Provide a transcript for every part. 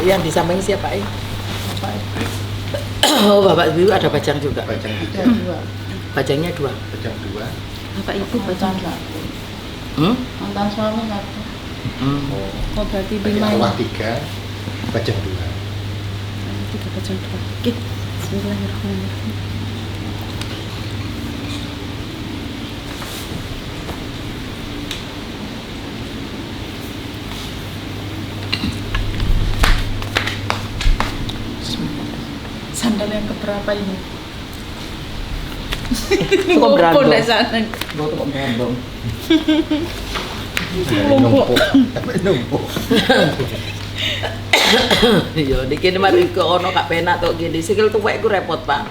Yang di samping siapa ini? Bapak Ibu. Oh, Bapak Ibu ada bajang juga. Bajang Ada 3, dua. Bajangnya 2. bajang 2. Bapak Ibu Mantan bacaan satu. Hmm? Mantan suami satu. Oh, Oh berarti bajang 5 awal ya? 3, bajang 2. 3 bacaan 2. Oke, bismillahirrahmanirrahim. Sandal yang keberapa ini? Kok berandong? Pondok sana. Gue tuh kok berandong. Numpuk. Sampai numpuk. Iya, dikini mari ke ono kak penak tok gini. Sikil tuwek iku repot, Pak.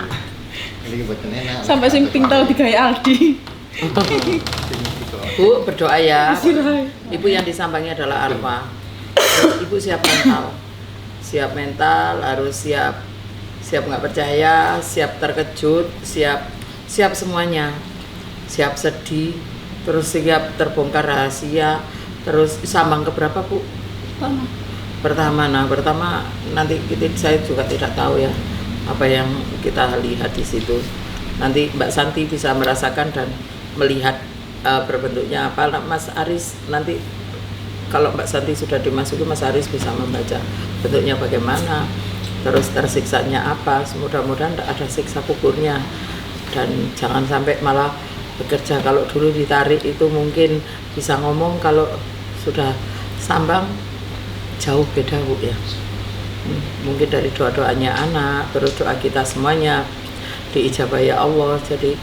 Ini buatan enak. Sampai sing ping tau digawe Aldi. Bu, berdoa ya. Istirahat. Ibu yang di sampingnya adalah Arfa. Terus Ibu siap mental. Siap mental, harus siap nggak percaya, siap terkejut, siap semuanya. Siap sedih, terus siap terbongkar rahasia, terus sambang keberapa, Bu? Pertama nanti saya juga tidak tahu ya apa yang kita lihat di situ. Nanti Mbak Santi bisa merasakan dan melihat berbentuknya apa. Mas Aris nanti kalau Mbak Santi sudah dimasuki, Mas Aris bisa membaca bentuknya bagaimana, terus tersiksanya apa. Mudah-mudahan tidak ada siksa kuburnya dan jangan sampai malah bekerja. Kalau dulu ditarik itu mungkin bisa ngomong, kalau sudah sambang jauh beda, Bu ya. Mungkin dari doa-doanya anak, terus doa kita semuanya diijabah ya Allah. Jadi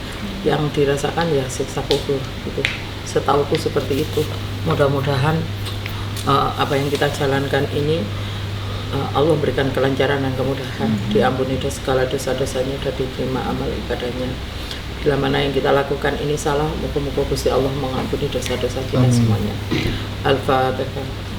yang dirasakan ya siksa kubur gitu. Setauku seperti itu. Mudah-mudahan apa yang kita jalankan ini Allah berikan kelancaran dan kemudahan, diampuni segala dosa-dosanya dan diterima amal ibadahnya. Bila mana yang kita lakukan ini salah, moga-moga Gusti Allah mengampuni dosa-dosa kita semuanya. Al-Fatihah.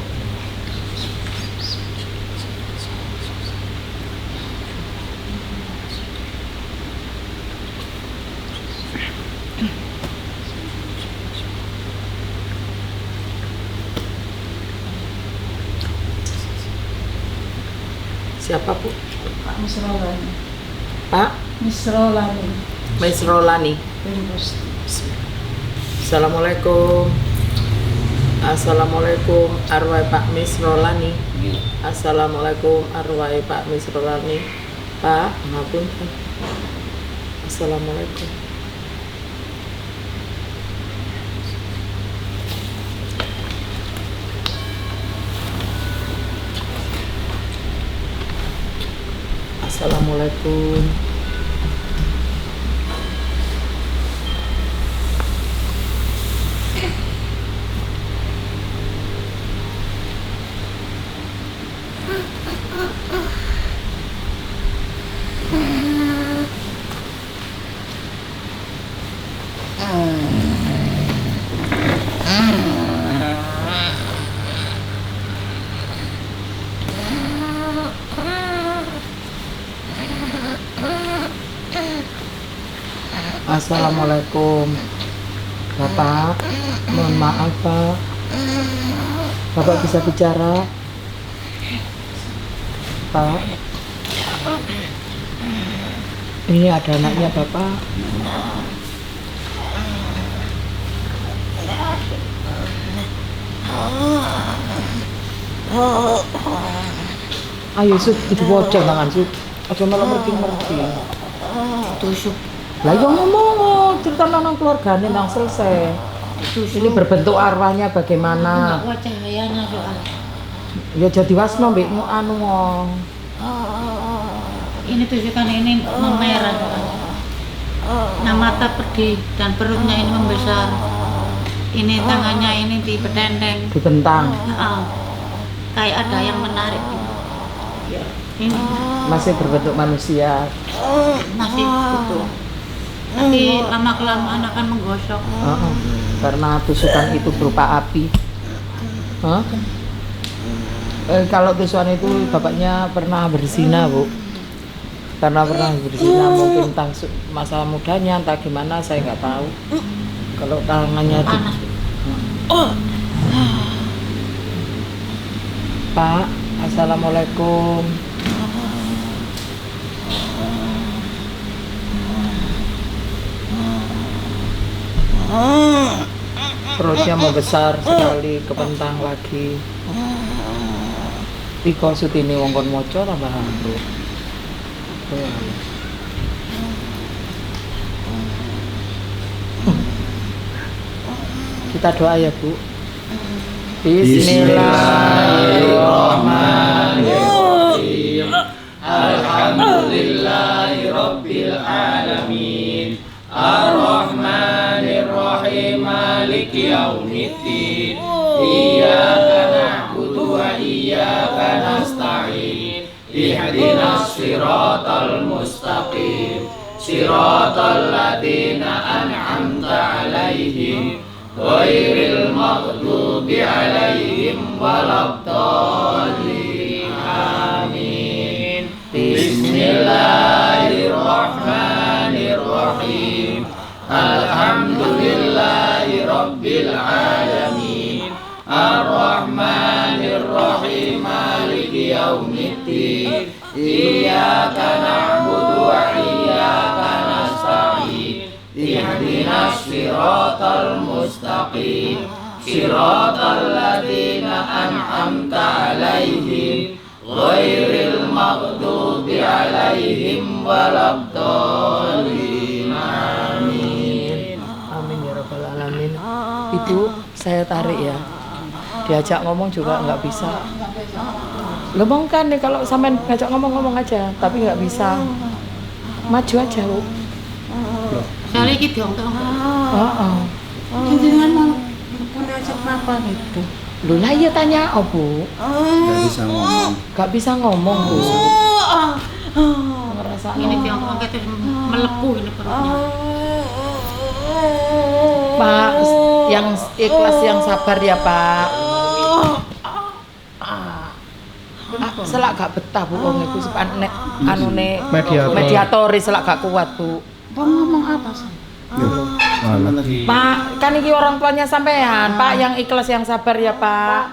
Siapa, Bu? Pak Misrolani. Pak Misrolani. Mas Rolani. Terus. Assalamualaikum. Assalamualaikum arwah Pak Mis Rolani. Assalamualaikum arwah Pak Mis Rolani. Pak, maafun. Assalamualaikum. Assalamualaikum. Assalamualaikum Bapak, mohon maaf Pak. Bapak bisa bicara Pak? Ini ada anaknya Bapak. Ayo Sud, itu bocah tangan Sud. Aja malah merking-merking. Tusuk. Lah yo ngomong cerita nang keluargane nang selesai. Ini berbentuk arwahnya bagaimana? Enggak cahayanya soalnya. Ya jadi wasno mbek anu wong. Ini tusukan ini memerah soalnya. Nah mata pedih dan perutnya ini membesar. Ini tangannya ini dipetendeng. Dibentang. Kayak ada yang menarik. Ini Masih berbentuk manusia. masih utuh. Nanti lama kelamaan akan menggosok. Karena tusukan itu berupa api. Kalau tusukan itu bapaknya pernah berzina, Bu. Karena pernah berzina, mungkin entah masa mudanya, entah gimana, saya nggak tahu. Kalau tangannya itu, Panas. Pak, Assalamualaikum. Perutnya membesar sekali, kepentang lagi. Iko sutini wongkon moco tambah ambruk. Kita doa ya Bu. Bismillahirrahmanirrahim. Alhamdulillahirabbil alamin. Ar-Rahmanir-Rahim. Maliki yaumiddin. Iyyaka na'budu wa iyyaka nasta'in. Ihdinas siratal mustaqim. Siratal ladzina an'amta 'alaihim ghairil maghdubi 'alaihim waladdallin. Amin. Bismillahirrahmanirrahim. Alhamdulillahirabbil alamin. Ar-Rahmanir-Rahim. Maliki yaumiddin. Iyyaka na'budu wa iyyaka nasta'in. Ihdinas siratal mustaqim. Siratal ladzina an'amta 'alaihim ghairil maghdubi 'alaihim waladdallin. Amin. Amin ya rabbal alamin. Ibu, saya tarik ya. Diajak ngomong juga nggak bisa. Lemong kan nih kalau sampean ngajak ngomong aja, tapi nggak bisa. Maju aja Bu. Soalnya iki diongkok. Heeh. Jenengan mau ngajak apa gitu? Loh lah iya tanya oh Bu. Nggak bisa ngomong. Gak bisa ngomong Bu. Ngerasa Ini diongkok terus melepuh ini perutnya. Pak, yang ikhlas yang sabar ya Pak. Selak gak betah Bu wong iku nek anune mediatori selak gak kuat Bu. Bang ngomong apa sih? Pak, kan iki orang tuanya sampean, Pak yang ikhlas yang sabar ya Pak.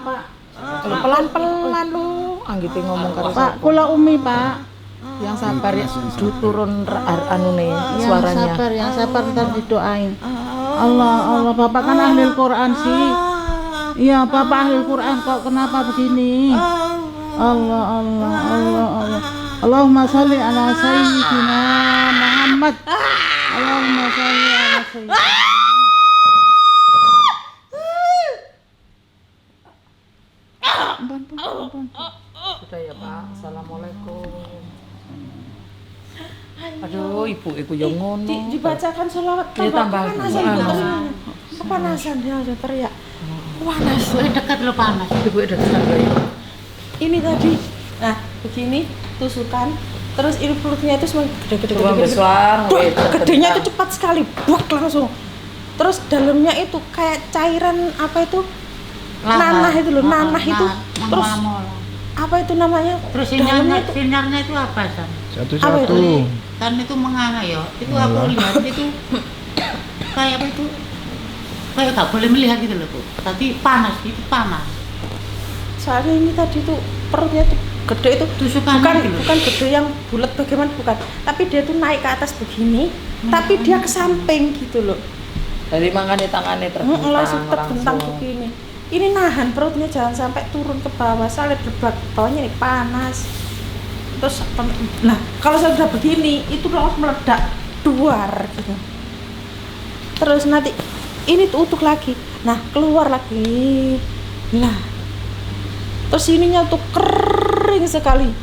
Pelan-pelan lu, anggite ngomong karo Pak, kula Umi Pak. yang sabar ya, turun anune suaranya. Yang sabar ntar didoain. Allah, Bapak kan ahli Quran sih. Iya, Bapak ahli Quran kok kenapa begini? Allah. Allahumma sholli ala sayyidina Muhammad. Allahumma sholli ala sayyidina Sudah ya Pak, assalamualaikum. Aduh, ibu yang ngono. dibacakan sholawat Ya, tambah kepanasan panas. Bu. Kepanasan dia udah teriak. Panas. Dekat lo panas. Ibu udah kesana ya. Ini tadi, nah begini tusukan, terus ini perutnya itu semakin gede. Coba besar, Duh, gedenya itu cepat sekali, buak langsung. Terus dalamnya itu kayak cairan apa itu? Nanah itu loh, nanah itu. Terus apa itu namanya? Terus dalamnya sinarnya itu apa San? Apa itu? Kan itu menganga ya. Itu aku lihat itu kayak apa itu? Kayak gak boleh melihat gitu loh Bu. Tapi panas, itu panas. Soalnya ini tadi tuh perutnya tuh gede itu, Tusukan bukan gede yang bulat bagaimana, bukan, tapi dia tuh naik ke atas begini, tapi dia ke samping gitu loh. Dari mangane tangane terbentang Langsung terbentang begini. Ini nahan perutnya jangan sampai turun ke bawah, soalnya di bawahnya ini panas. Terus nah kalau saya udah begini itu langsung meledak duar gitu. Terus nanti ini tuh utuh lagi, nah keluar lagi, nah terus ininya tuh kering sekali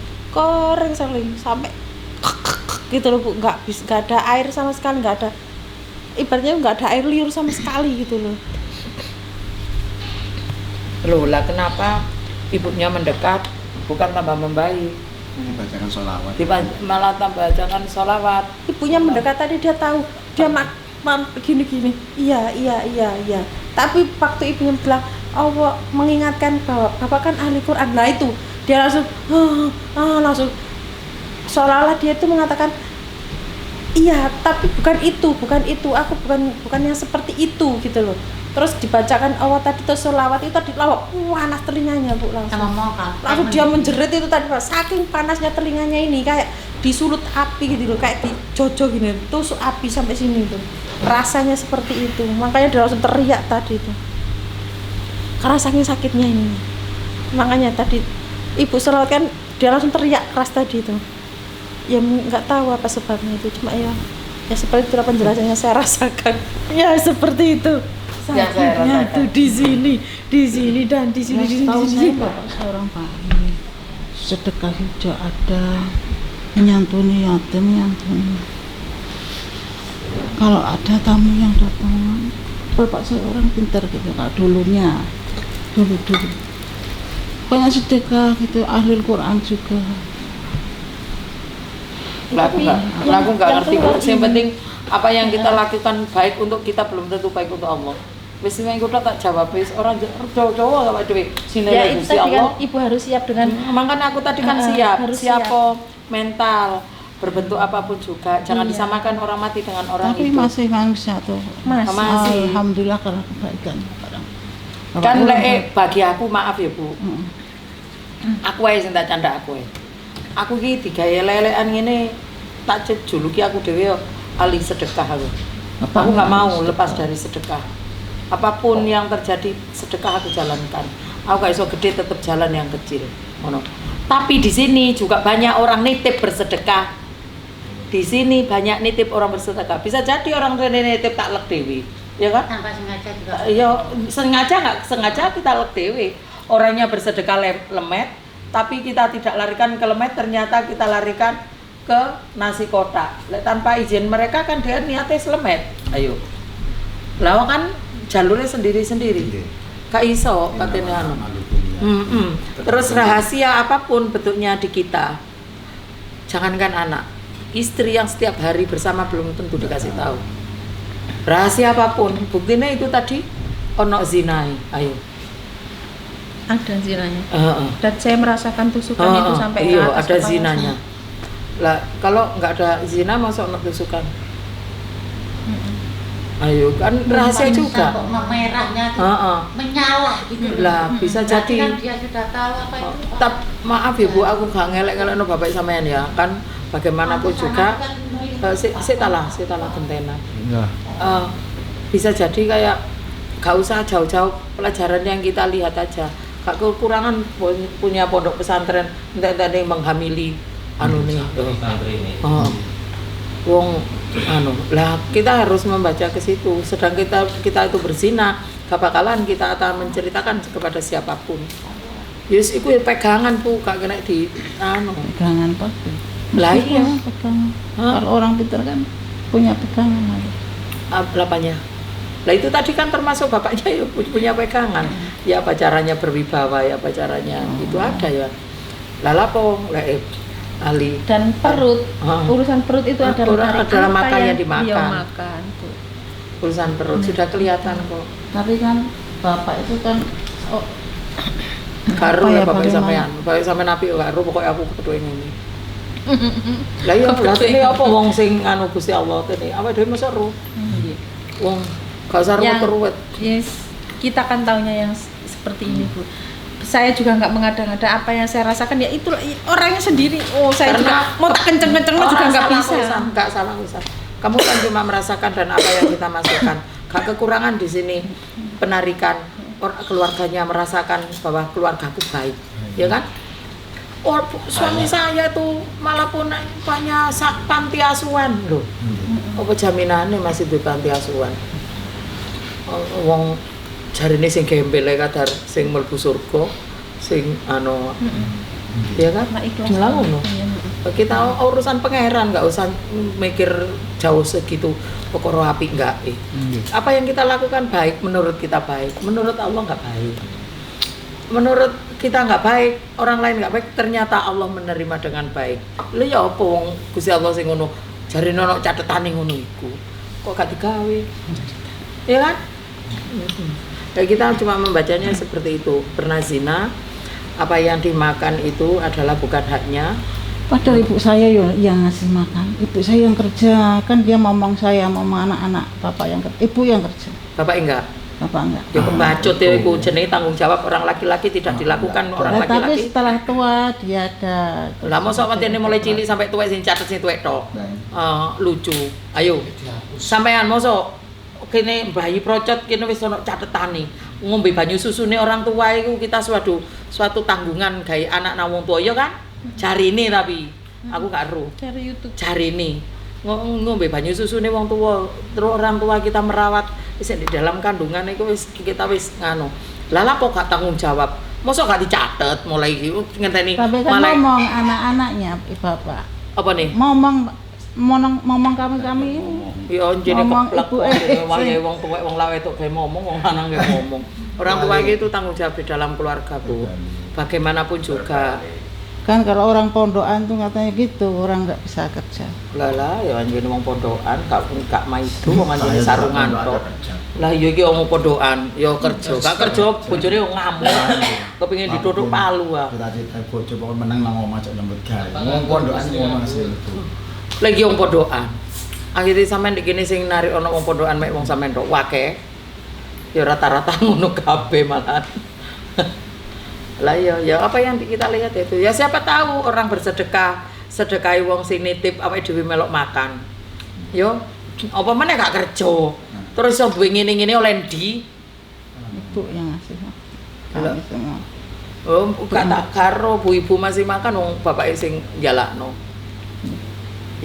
sampai gitu loh Bu, nggak ada air sama sekali, nggak ada, ibaratnya nggak ada air liur sama sekali gitu loh. Loh lah kenapa ibunya mendekat bukan tambah membaik, Dibacakan sholawat. malah tambah bacakan sholawat. Ibunya mendekat tadi dia tahu, dia begini iya, tapi waktu ibunya bilang Allah mengingatkan bahwa Bapak kan ahli Quran, nah itu dia langsung langsung seolah-olah dia itu mengatakan Iya, tapi bukan itu. Aku bukan yang seperti itu gitu loh. Terus dibacakan Allah tadi terus sholawat itu tadi lawak panas telinganya Bu langsung. Sama mau kan. Langsung dia menjerit itu tadi Pak. Saking panasnya telinganya ini kayak disulut api gitu loh, kayak dijojo gini, tusuk api sampai sini tuh. Rasanya seperti itu. Makanya dia langsung teriak tadi itu. Karena saking sakitnya ini. Makanya tadi Ibu sholawat kan dia langsung teriak keras tadi itu. Ya nggak tahu apa sebabnya itu, cuma ya seperti itulah penjelasannya saya rasakan. Ya seperti itu. Yang saya Sakitnya rasakan. tuh di sini dan di sini. Tahu saya bapak seorang bayi, sedekah juga ada, menyantuni yatim, menyantuni. Kalau ada tamu yang datang, bapak saya orang pintar gitu, kak dulu. Banyak sedekah gitu, ahli Quran juga. Aku nggak ngerti kok. Yang penting apa yang kita lakukan baik untuk kita belum tentu baik untuk Allah. Wis sing kudu tak jawab wis orang Jawa gak dhewe. Sine Ya itu Gusti tadi Allah. kan Ibu harus siap dengan Makanya aku tadi kan harus siap kok mental berbentuk apapun juga. Jangan Iya. disamakan orang mati dengan orang Tapi hidup. masih manusia tuh. Masih. Alhamdulillah karena kebaikan orang. Kan Orang- bagi aku maaf ya Bu. Mm. Aku ae sing tak candak aku ae. Aku ki digawe lelekan ngene tak juluki aku dhewe yo ahli sedekah aku. Aku nggak mau lepas dari sedekah. Apapun yang terjadi sedekah aku jalankan. Aku gak iso gede tetap jalan yang kecil. Ngono. Tapi di sini juga banyak orang nitip bersedekah. Di sini banyak nitip orang bersedekah. Bisa jadi orang rene nitip tak lek dewi, ya kan? Tanpa sengaja juga. Ya sengaja nggak sengaja kita lek dewi. Orangnya bersedekah lemet, tapi kita tidak larikan ke lemet, ternyata kita larikan ke nasi kotak. Tanpa izin mereka kan dia niatnya selemet. Ayo. Lawa kan jalurnya sendiri-sendiri. Kak iso katanya anu. Terus rahasia apapun bentuknya di kita. Jangankan anak, istri yang setiap hari bersama belum tentu dikasih tahu. Rahasia apapun, buktinya itu tadi ono zinai. Ayo. ada zinanya. Heeh. Dan saya merasakan tusukan itu sampai ke iya, atas ada kepala zinanya. Lah, kalau nggak ada zina masuk ono tusukan. Ayo, kan rahasia juga. Kok merahnya tuh Heeh. menyala gitu. Lah, bisa Berarti jadi. kan dia sudah tahu apa itu. Maaf ya Bu, aku gak ngelek-ngelekno bapak sampean ya. Kan bagaimanapun juga saya talah gentena. Enggak. Bisa jadi kayak gak usah jauh-jauh pelajaran yang kita lihat aja. Gak kekurangan punya pondok pesantren entah-entah menghamili anu nih. Wong anu lah kita harus membaca ke situ. Sedang kita itu berzina, gak bakalan kita akan menceritakan kepada siapapun. Yes, iku ya pegangan Bu, gak kena di anu. Pegangan pasti. Lah iya. Pegangan. Hah? Kalau orang pintar kan punya pegangan. Apanya? Lah itu tadi kan termasuk bapaknya ya punya pegangan. Ya apa caranya berwibawa, ya apa caranya itu ada ya. Lah lapo lah ahli. dan perut. Urusan perut itu Adalah adalah makan yang dia dimakan. makan tuh. Urusan perut sudah kelihatan kok. Tapi kan bapak itu kan Karo Apa ya ya, bapak bagaimana? sampean. Bapak sampean api karo pokoknya aku ketua ini. Lah iya ini apa wong sing anu Gusti Allah tene. Apa dhewe mosok ro. Wong gak usah Yang- ruwet-ruwet. Yes, kita kan taunya yang seperti ini Bu. Saya juga nggak mengada-ngada apa yang saya rasakan ya itu orangnya sendiri. Oh saya Karena- juga mau tak kenceng-kenceng juga nggak bisa. Enggak salah urusan. Kamu kan cuma merasakan dan apa yang kita masukkan. Gak kekurangan di sini penarikan keluarganya merasakan bahwa keluargaku baik, ya kan? Oh, suami saya tuh malah punya panti asuhan loh. Apa jaminannya masih di panti asuhan? Wong jarine sing gembele kadar sing mlebu surga, sing anu ya kan? Nah, ikhlas. Lah ngono. Iya. Kita urusan pangeran nggak usah mikir jauh segitu pokoknya api enggak apa yang kita lakukan baik menurut kita baik, menurut Allah nggak baik, menurut kita nggak baik, orang lain nggak baik, ternyata Allah menerima dengan baik. Lha ya apa wong Gusti Allah sing ngono jarine ono catetane ngono iku kok gak digawe, ya kan? Kayak kita cuma membacanya seperti itu. Pernah zina, apa yang dimakan itu adalah bukan haknya. Padahal ibu saya yang ngasih makan, ibu saya yang kerja, kan dia ngomong saya mau anak-anak, bapak yang kerja, ibu yang kerja, Bapak enggak? bapak enggak. Ya kebacut ya iku jenenge tanggung jawab orang laki-laki tidak dilakukan orang Nah, tapi laki-laki. setelah tua dia ada. Lah mosok patene mulai cilik sampai tuwek sing catet sing tuwek tok. Lucu. Ayo. Sampean mosok kene bayi procot kene wis ana catetane. Ngombe banyu susune orang tua iku kita suatu tanggungan gawe anak nang wong tua ya kan? Jarine tapi aku gak ero. Dari YouTube. Jarine ngombe banyu susune wong tua, terus orang tua kita merawat wis di dalam kandungan itu wis kita wis nganu. Lah apa gak tanggung jawab? Mosok gak dicatet mulai iki ngenteni Tapi kan ngomong anak-anaknya bapak. apa nih? Ngomong kami Ya jene Ngomong keplek ibu wae wong tuwek wong lawe tok gawe ngomong wong lanang gawe ngomong. Orang tua itu tanggung jawab di dalam keluarga, Bu. Bagaimanapun juga. kan kalau orang pondokan tuh katanya gitu, orang nggak bisa kerja. Lah ya anjene wong pondokan gak maido wong anjene sarungan tok. Lah iya iki wong pondokan ya kerja, gak kerja bojone yo ngamuk. Kepengin dituthuk palu ah. Cita-cita bojo pokoknya menang nang omah cok nyambut gawe. Wong pondokan ngono hasil itu. Lagi wong pondokan. Akhire sampean iki kene sing narik ana wong pondokan mek wong sampean tok wake. Ya rata-rata ngono kabeh malah. Lah ya apa yang kita lihat itu ya siapa tahu orang bersedekah sedekahi wong sing nitip awake dhewe melok makan yo apa meneh gak kerja terus iso duwe ngene-ngene oleh ndi Ibu yang ngasih. Lah. Kami semua. oh gak tak karo bu ibu masih makan wong bapake sing njalakno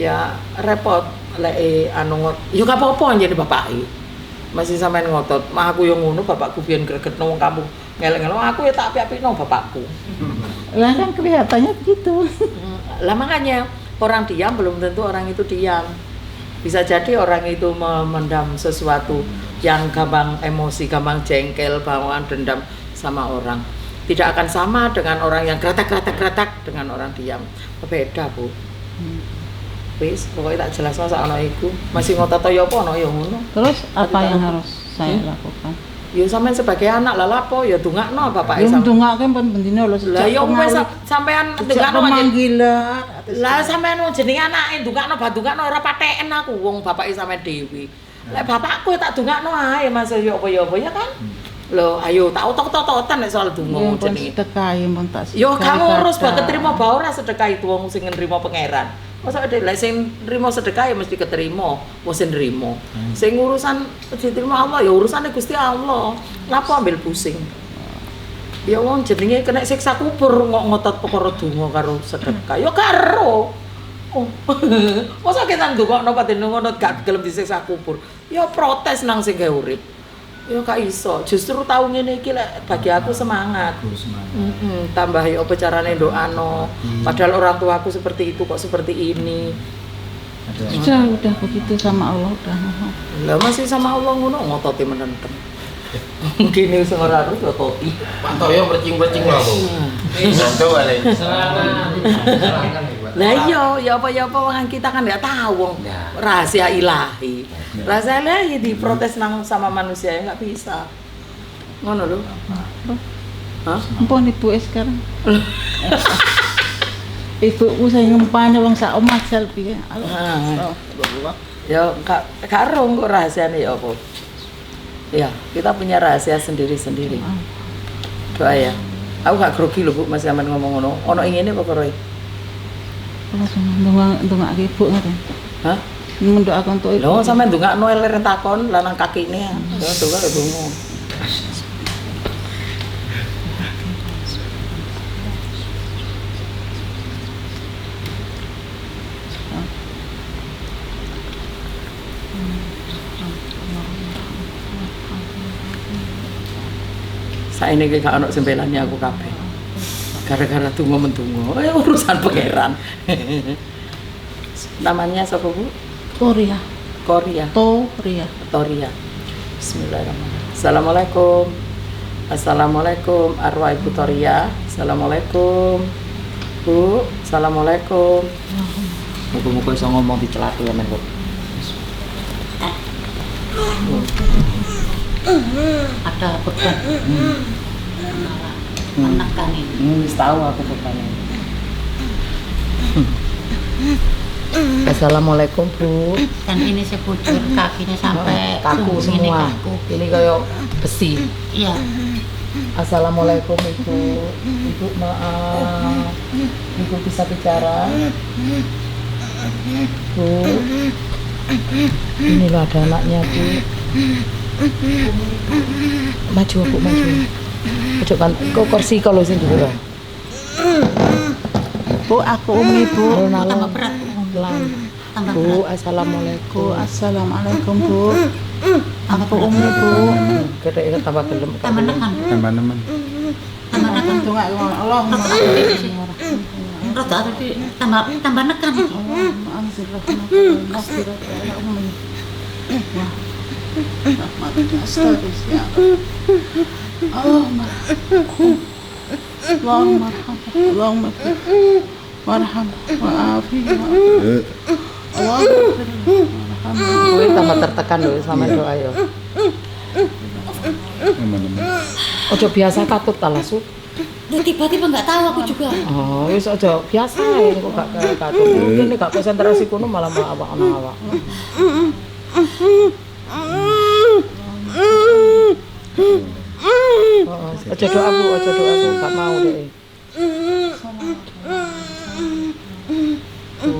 ya repot lek anu yo gak apa-apa njene bapake masih sampean ngotot mah aku yo ngono bapakku biyen gregetno wong kampung ngelek-ngelek aku ya tak api-apino bapakku. Lah kan kelihatannya begitu. Lah makanya orang diam belum tentu orang itu diam. Bisa jadi orang itu memendam sesuatu yang gampang emosi, gampang jengkel, bawaan dendam sama orang. Tidak akan sama dengan orang yang kretek dengan orang diam. Beda, Bu. Wis, pokoknya tak jelas masa ana iku. Masih ngotot ya apa ana ya ngono. Terus apa yang harus saya lakukan? Ya sampean sebagai anak lah lapo ya dongakno bapake Yang sampean. dongake pun bendina lho Lah sejak ya wis sampean ndongakno panggilan. lah sampean wong jenenge anake ndongakno ndongakno ora pateken aku wong bapake sampean dhewe. Lek bapakku tak ndongakno ae Mas ya apa ya kan. Lho ayo tak otot-ototan nek soal donga jenenge. Sedekah pun tak. Yo kamu urus bae ketrima bae ora sedekah itu wong sing nrimo pangeran. Masa ada lek sing nrimo sedekah ya mesti keterima, wong sing nrimo. Sing urusan diterima Allah ya urusane Gusti Allah. Lapo ambil pusing. Ya wong jenenge kena siksa kubur kok ngotot perkara donga karo sedekah. Ya karo. Oh. Masa kita ndongakno paten ngono gak gelem disiksa kubur. Ya protes nang sing gawe urip. Ya gak iso. Justru tau ngene iki lek bagi aku semangat. Tambah ya apa carane ndokano. Padahal orang tuaku seperti itu kok seperti ini. Udah begitu sama Allah udah. Lah masih sama Allah ngono ngototi menenteng. Gini sing ora harus ngototi. Pantoyo bercing-bercing lho, Bu. Contoh balik. Lah iya, ya apa wong kita kan nggak tahu wong rahasia ilahi. Rahasia ilahi diprotes nang sama manusia ya nggak bisa. Ngono lho. Hah? Ampun ibu sekarang. Ibuku saya ngempane wong sak omah selbi. Ya karo kok rahasiane ya apa? Ya, kita punya rahasia sendiri-sendiri. Doa ya. Aku gak grogi lho Bu, Mas sampean ngomong ngono. Ono ingine apa karo? Ndongake ibu ngoten. Hah? Mendoakan untuk ibu. Lho sampean ndongakno leren takon lanang kakine. Ya donga ya donga. Saene iki gak ono sembelane aku kabeh. Gara-gara donga mendonga. Urusan pangeran. Namanya sapa Bu? Korea. Korea. Toria. Bismillahirrahmanirrahim. Assalamualaikum. Assalamualaikum arwah Ibu Toria. Assalamualaikum. Bu, assalamualaikum. Muga-muga iso ngomong dicelati ya men, Bu. Ada beban. Anak kan ini. Wis tahu aku bebannya. Assalamualaikum Bu. Dan ini sebujur kakinya sampai Kaku ini semua. kaku. Ini kayak besi. Iya. Assalamualaikum Ibu. Ibu maaf. Ibu bisa bicara? Bu. Ini loh ada anaknya Bu. Maju Bu, maju. Coba kok kursi kalau sini dulu lah. Bu, aku Umi Bu. Tambah berat. Tambah Bu, berat. assalamualaikum. Bu, assalamualaikum Bu. Aku Umi Bu. Kita tambah gelem. Tambah nekan. Tambah nemen. Tambah nekan. Tunggu Allah. Rada tadi tambah nekan. Allahumma warham wa'afi Gue tambah tertekan loh sama doa yo. Nemen. Ojo biasa katut talasu. Duh, tiba-tiba nggak tahu aku juga. Oh, wis aja biasa ya kok gak katut. Ini gak konsentrasi kuno malah awak ana awak. Ojo doa Bu, gak mau deh. Bu.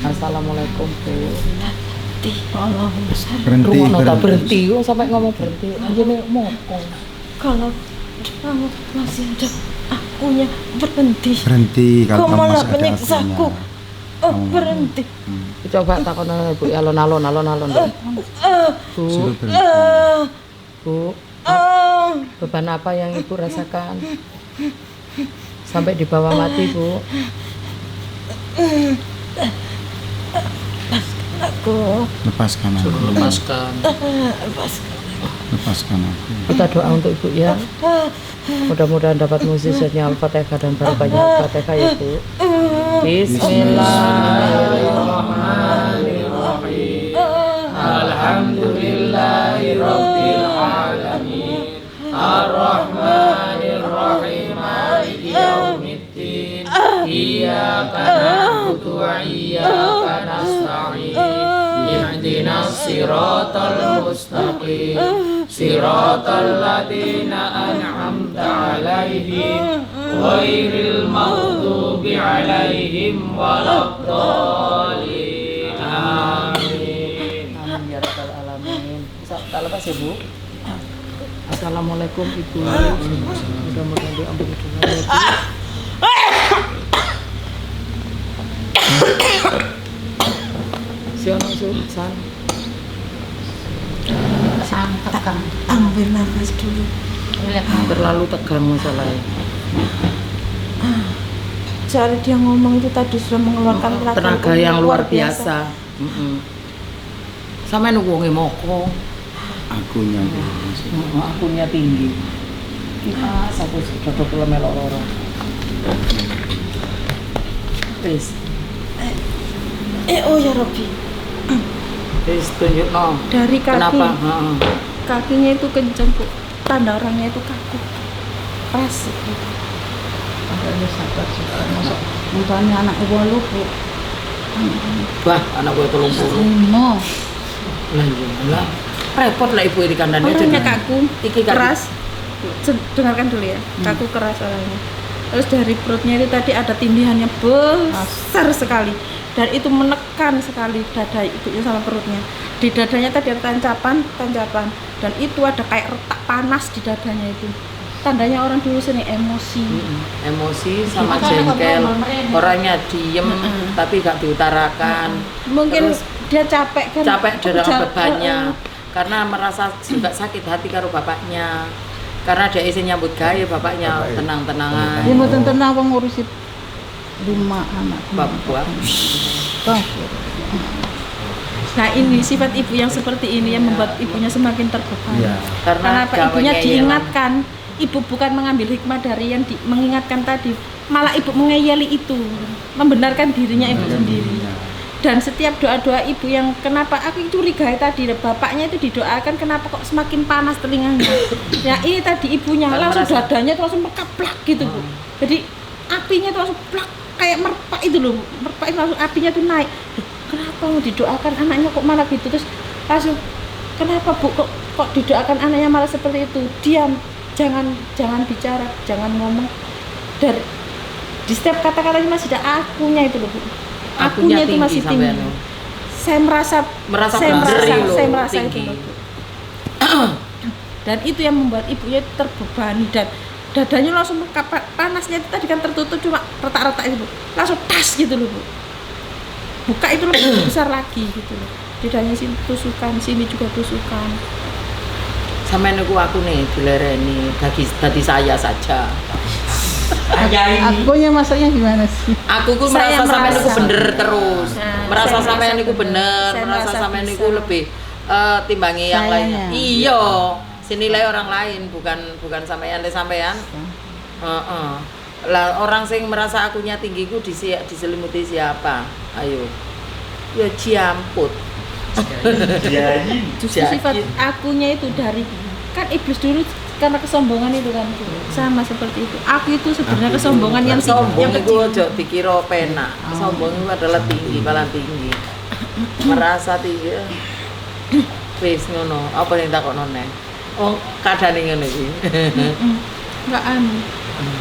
Assalamualaikum Bu. Berhenti. Rumah tak berhenti, kok sampai ngomong berhenti. Ini mokong. Kalau kamu masih ada akunya berhenti. Berhenti kalau Kau kamu malah masih ada menyiksaku. akunya. Oh, berhenti. Coba takon Bu, alon-alon deh. Bu, Suruh berhenti. Bu, beban apa yang Ibu rasakan? Sampai dibawa mati, Bu. Aku Lepaskan aku. Lepaskan aku. Kita doa untuk Ibu ya. Mudah-mudahan dapat mukjizatnya Al-Fatihah dan barokahnya Al-Fatihah ya Bu. Bismillahirrahmanirrahim. Alhamdulillahirabbil alamin. Ar-Rahmanirrahim. Maliki yaumiddin. Iyyaka na'budu wa iyyaka nasta'in. Ihdinas siratal mustaqim. Siratal ladzina an'amta 'alaihim ghairil maghdubi 'alaihim waladdallin. Amin. Amin ya rabbal alamin. Bisa tak lepas ya Bu. Assalamualaikum Ibu. Mudah-mudahan diampuni dosa ya Bu. Siapa San? Tegang. ambil nafas dulu. Terlalu tegang masalahnya. Cara dia ngomong itu tadi sudah mengeluarkan Tenaga yang luar biasa. Sama nunggu moko. Akunya. Akunya tinggi. Kita satu dodok kula melok loro. Wis, Oh ya Robi, wis tunjukno. dari kaki, Kenapa? kakinya itu kenceng Bu, tanda orangnya itu kaku, keras. Ada sabar juga. Masuk mutanya anak walu Bu. Bah, anak gue 30. Limo. Lah iya, lah. Repot lah ibu di kandangnya. Orangnya kaku, Iki kaki. keras. Dengarkan dulu ya, kaku keras orangnya. Terus dari perutnya itu tadi ada tindihannya besar sekali, dan itu menekan sekali dada ibunya sama perutnya. Di dadanya tadi ada tancapan, dan itu ada kayak retak panas di dadanya itu. Tandanya orang dulu sini emosi. Emosi sama Makanya jengkel. ngobrol mereka. Orangnya diem tapi gak diutarakan. Mungkin Terus dia capek kan? capek dengan Kerja- bebannya karena merasa juga sakit hati karo bapaknya. Karena dia izin nyambut gawe bapaknya tenang-tenangan. Dia mau tenang wong ngurusi 5 anak. Bapak. Nah ini sifat ibu yang seperti ini yang membuat ibunya semakin terbebani. Iya. Karena Kenapa ibunya gawainya diingatkan? Ibu bukan mengambil hikmah dari yang mengingatkan tadi, malah ibu mengeyeli itu, membenarkan dirinya ibu sendiri. Dan setiap doa-doa ibu yang kenapa aku curiga tadi, bapaknya itu didoakan kenapa kok semakin panas telinganya. Ya ini tadi ibunya Kalau langsung merasa- dadanya itu langsung mekaplak gitu Bu. Jadi apinya itu langsung plak kayak merpak itu loh, merpak itu langsung apinya tuh naik. Loh, kenapa mau didoakan anaknya kok malah gitu? Terus langsung kenapa Bu kok didoakan anaknya malah seperti itu? Diam, jangan bicara, jangan ngomong. Dari di setiap kata-katanya masih ada akunya itu loh Bu. Akunya itu masih tinggi. Saya merasa tinggi. itu loh, Bu. Dan itu yang membuat ibunya terbebani dan dadanya langsung panasnya itu tadi kan tertutup cuma retak-retak itu Bu. Langsung tas gitu loh Bu. Buka itu lebih besar lagi gitu loh. Dadanya sini tusukan, sini juga tusukan. Sampai niku aku nih dilereni dadi saya saja. Akunya masaknya gimana sih? Aku ku Saya merasa sampai niku merasa. bener terus. Nah, merasa saya sampai merasa niku bener. bener, Saya merasa merasa sampai bisa. niku lebih timbangi yang Sayanya. lainnya. Iya, senilai orang lain bukan sampean. Heeh. Lah orang sing merasa akunya tinggi ku diselimuti siapa? Ayo. Ya ciamput. Justru sifat akunya itu dari kan iblis dulu karena kesombongan itu kan sama seperti itu. Aku itu sebenarnya kesombongan yang Sombong itu kecil. aja dikira penak. Sombong itu adalah tinggi, paling tinggi. Merasa tinggi. Wis ngono, apa yang takokno neh? Oh, kadane ngene iki. Enggak anu.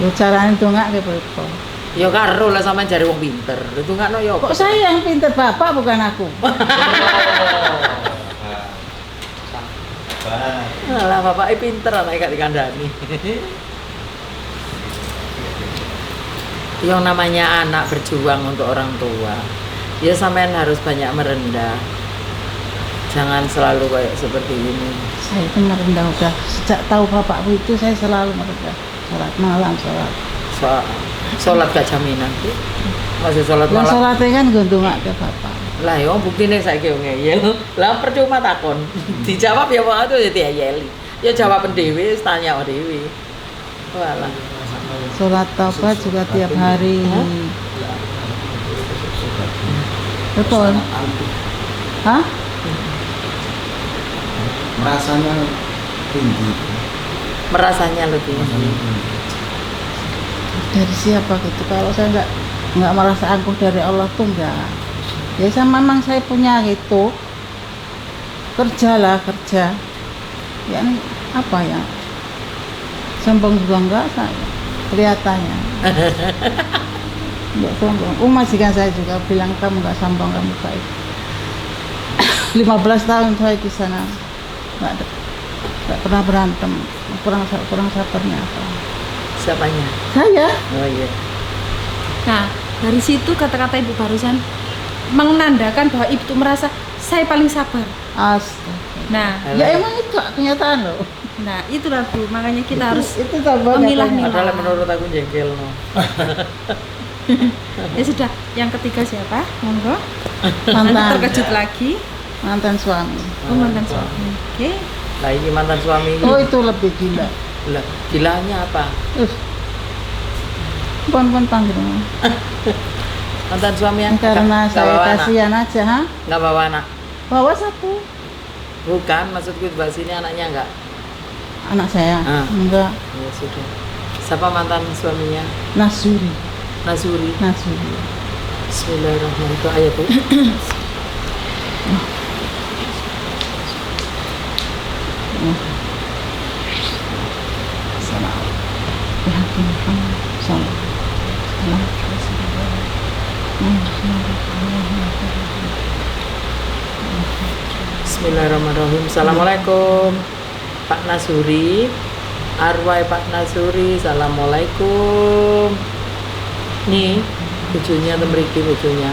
Lu carane dongake apa? Ya karo lah sampean jare wong pinter. Itu ngakno ya Kok saya yang pinter, Bapak bukan aku. lah bapake pinter anake gak dikandani. Yang namanya anak berjuang untuk orang tua. Ya sampean harus banyak merendah. Jangan selalu kayak seperti ini. Saya itu merendah udah sejak tahu bapakku itu saya selalu merendah. Sholat malam, Sholat gak jaminan sih. Masih sholat Lah malam. sholatnya kan gondongake bapak. Lah ya buktine saiki yo ngeyel. Lah percuma takon. Dijawab ya wae itu ya diayeli. Ya jawab dhewe, tanya dhewe. Walah. Sholat taubat juga tiap hari. Betul. Hah? Merasanya tinggi. Merasanya lebih. Dari siapa gitu? Kalau saya nggak merasa angkuh dari Allah tuh enggak. Ya saya memang saya punya gitu. Kerja. Ya ini apa ya? Sombong juga enggak saya. Kelihatannya. Enggak sombong. Majikan saya juga bilang kamu enggak sombong, kamu baik. 15 tahun saya di sana. Enggak pernah berantem. Kurang sabarnya apa? Siapanya? Saya. Oh iya. Nah, dari situ kata-kata Ibu barusan menandakan bahwa Ibu tuh merasa saya paling sabar. Astaga. Nah, Ya emang itu kenyataan loh. nah itulah Bu, makanya kita harus itu sabar memilah-milah. Padahal menurut aku jengkel no. Ya sudah, yang ketiga siapa? Monggo. Nanti mantan terkejut lagi. mantan suami. Oh, mantan suami. Oke. Lah ini mantan suami. Oh itu lebih gila. Lah, gilanya apa? Pon panggil. Mantan suami yang Karena nggak saya bawa anak. kasihan aja, ha? Nggak bawa anak. Bawa satu Bukan, maksudku di sini anaknya enggak. anak saya. Ah. Enggak, Ya sudah. Siapa mantan suaminya? Nasuri. Nasuri. Bismillahirrahmanirrahim. Itu ayat Bu. Yakin Muhammad sallallahu Bismillahirrahmanirrahim. Assalamualaikum Pak Nasuri. Arwah Pak Nasuri. Assalamualaikum. Nih, bojonya temriki bojonya.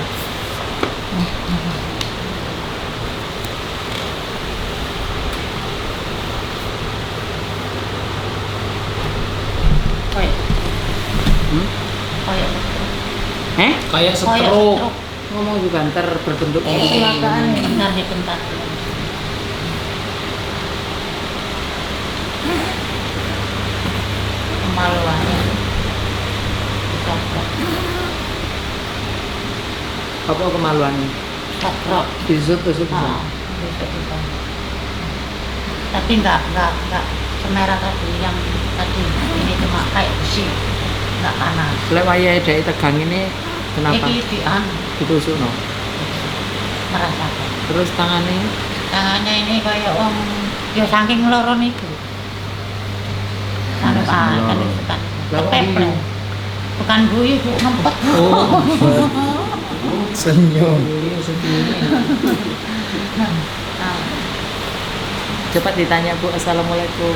Kayak Kayak stroke. Ngomong juga ntar berbentuk Kecelakaan ya. Bentar deh, bentar. Kemaluan. apa kemaluan? Kokrok. Tusuk. Ah, gitu. Tapi enggak semerah tadi yang tadi ini cuma kayak besi, enggak panas. Lek wayahe dhek tegang ini Kenapa? Iki Ditusuk no. merasakan. Terus Tangannya ini kayak wong ya saking loro niku. Sampai kan tekan. Kepepet. Bukan guyu, Bu, ngempet. Senyum. Cepat ditanya Bu, assalamualaikum.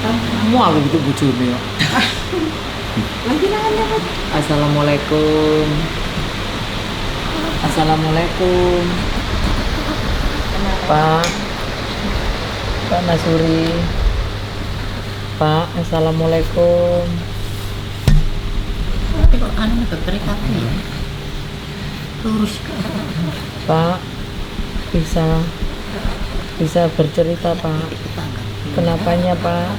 Kamu aku gitu bujurnya. Lagi nangannya Pak. Assalamualaikum. Assalamualaikum. Pak Nasuri. Pak, assalamualaikum. Tapi kok anu geger kaki ya. Lurus. Pak, bisa bercerita Pak. Kenapanya Pak?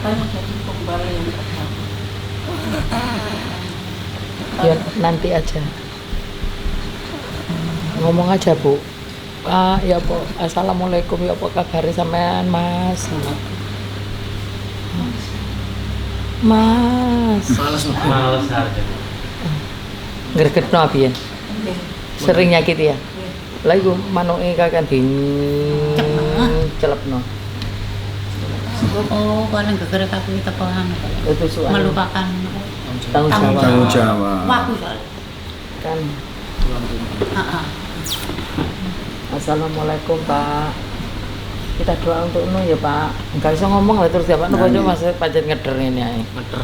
Ya nanti aja. Ngomong aja Bu. Pak, ya Po. Assalamualaikum, ya apa kabar sampean Mas? Mas. Males aja. Gregetno piye? Sering nyakiti ya? Lah iku manuke kakek celepno. Oh, paling geger kaki tepokan. Tusukan. Melupakan Tanggung jawab. waktu soalnya. Kan. Heeh. Assalamualaikum Pak. Kita doa untuk Nu ya Pak. Enggak bisa ngomong lah terus ya Pak. Nu Nah, aja iya. masih pancen ngeder ini ae. Meter.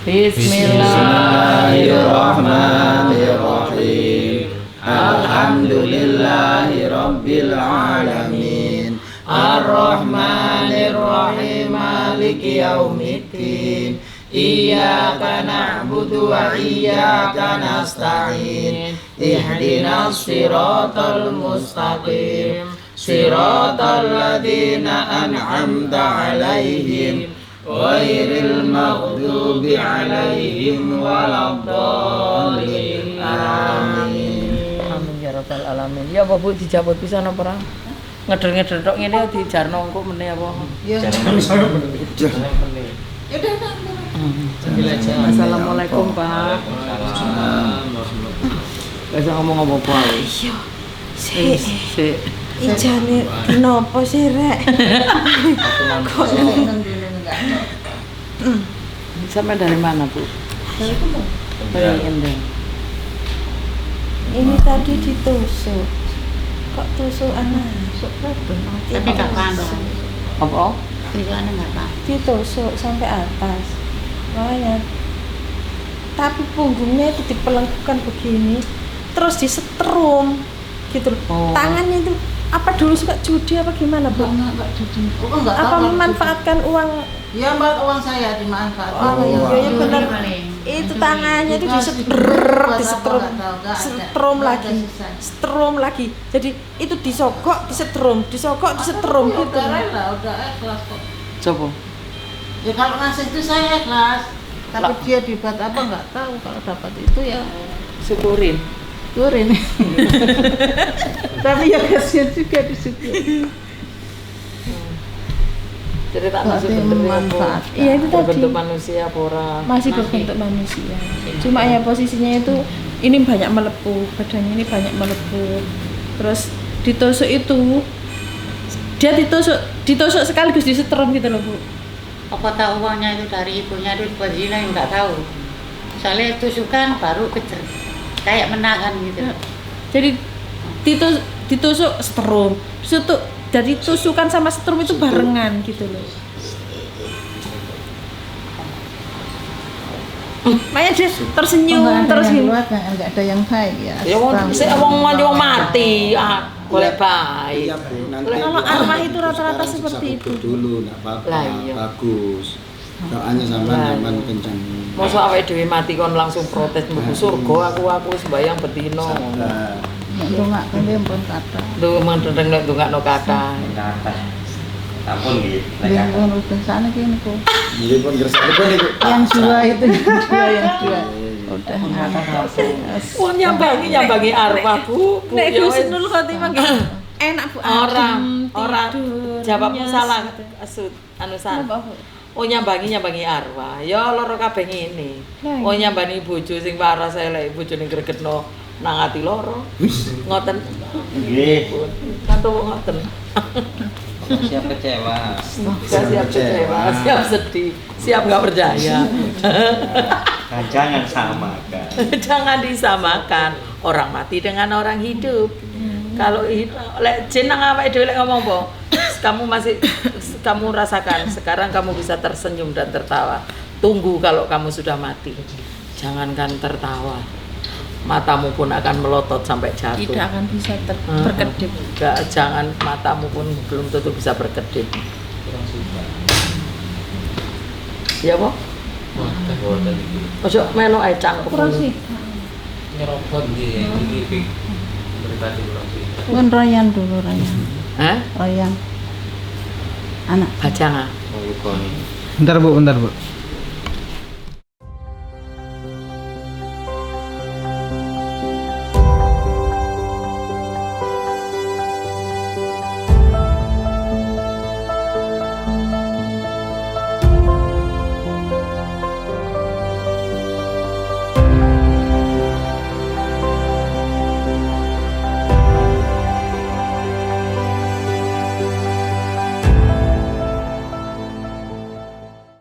Bismillahirrahmanirrahim. Alhamdulillahirabbil alamin. Ar-Rahmanir-Rahim. Maliki yaumiddin. Iyyaka na'budu wa iyyaka nasta'in. Ihdinas siratal mustaqim. Siratal ladzina an'amta 'alaihim ghairil maghdubi 'alaihim waladdallin. Amin. Amin ya rabbal alamin. Ya apa Bu dijabut pisan apa ora? Ngeder-ngeder tok ngene dijarno engko meneh apa? Ya. Assalamualaikum Pak. Bisa ngomong apa ae? Iya. Sik. Ijane kenapa sih Rek? Sampai dari mana Bu? Dari Endang. Ini tadi ditusuk. Kok tusukan masuk Tapi gak panas. Apa? Tujuannya gak panas. ditusuk sampai atas. Makanya tapi punggungnya itu dipelengkukan begini terus disetrum gitu loh. Oh. Tangannya itu apa dulu suka judi apa gimana Bu? Enggak jujur. Oh, enggak Apa tahu. memanfaatkan uang? Ya, Mbak, uang saya dimanfaatkan. Oh, iya, iya Judi benar. paling. Itu tangannya itu Dikasih disetrum, buat apa, nggak tahu, nggak ada. setrum Nggak ada lagi, sisa. setrum lagi. Jadi itu disogok, disetrum, disogok, disetrum gitu. Udah rela, udah ikhlas kok. Coba. Ya kalau ngasih itu saya ikhlas. Tapi Lah. dia dibuat apa nggak tahu. Kalau dapat itu ya Syukurin. syukurin. Tapi ya kasihan juga disyukuri. Cerita Berarti masih bentuknya apa? memanfaatkan. Iya itu tadi Berbentuk manusia apa ora? masih berbentuk manusia. Cuma ya posisinya itu ini banyak melepuh, badannya ini banyak melepuh. Terus ditusuk itu dia ditusuk sekaligus disetrum gitu loh Bu. Apa tahu uangnya itu dari ibunya itu buat zina yang nggak tahu. Soalnya tusukan baru kejer. Kayak menahan gitu. Jadi ditusuk setrum, jadi tusukan sama setrum itu barengan gitu loh. Makanya dia tersenyum terus gini. Enggak ada yang baik ya. Ya wong mati, boleh baik. Iya Bu, nanti Kalau arwah itu rata-rata sekarang seperti siksa kubur itu. dulu, enggak apa-apa. Lah, iya. Bagus. Doanya sampean kencang. Mosok awake dhewe mati kon langsung protes mlebu surga, aku sembayang bedino. Sabar. Ndongak kene pun kata. Lho mendeng nek ndongakno kathah. Ampun nggih. Dia pun udah sana kene kok. Nggih pun ngersakipun niku. Yang dua itu yang dua. Udah Wong nyambangi arwah Bu. Nek Ya wis. Husnul Khotimah gitu. Enak Bu. Orang adem, orang tidur, jawabmu nyes, salah gitu. asut anusan. Apa, Bu? Oh nyambangi arwah. Ya loro kabeh ngene. Lah, Oh nyambani bojo sing waras elek bojone gregetno nang ati loro. Ngoten. Nggih. Kanto ngoten. Siap kecewa. Siap kecewa, siap sedih, siap nggak percaya. Jangan samakan. Jangan disamakan orang mati dengan orang hidup. Kalau lek jeneng awake dhewe lek ngomong po, kamu rasakan sekarang kamu bisa tersenyum dan tertawa. Tunggu kalau kamu sudah mati. Jangankan tertawa. Matamu pun akan melotot sampai jatuh. Tidak akan bisa berkedip. Jangan matamu pun belum tentu bisa berkedip. Ya, Po? Ojo melo ae cangkem. Kurang sih. Nyerobot ini pribadi kurang sih. Kan Ryan dulu Ryan. Hah? Ryan. Anak. Bajang ah. Mau ikoni. Bentar Bu.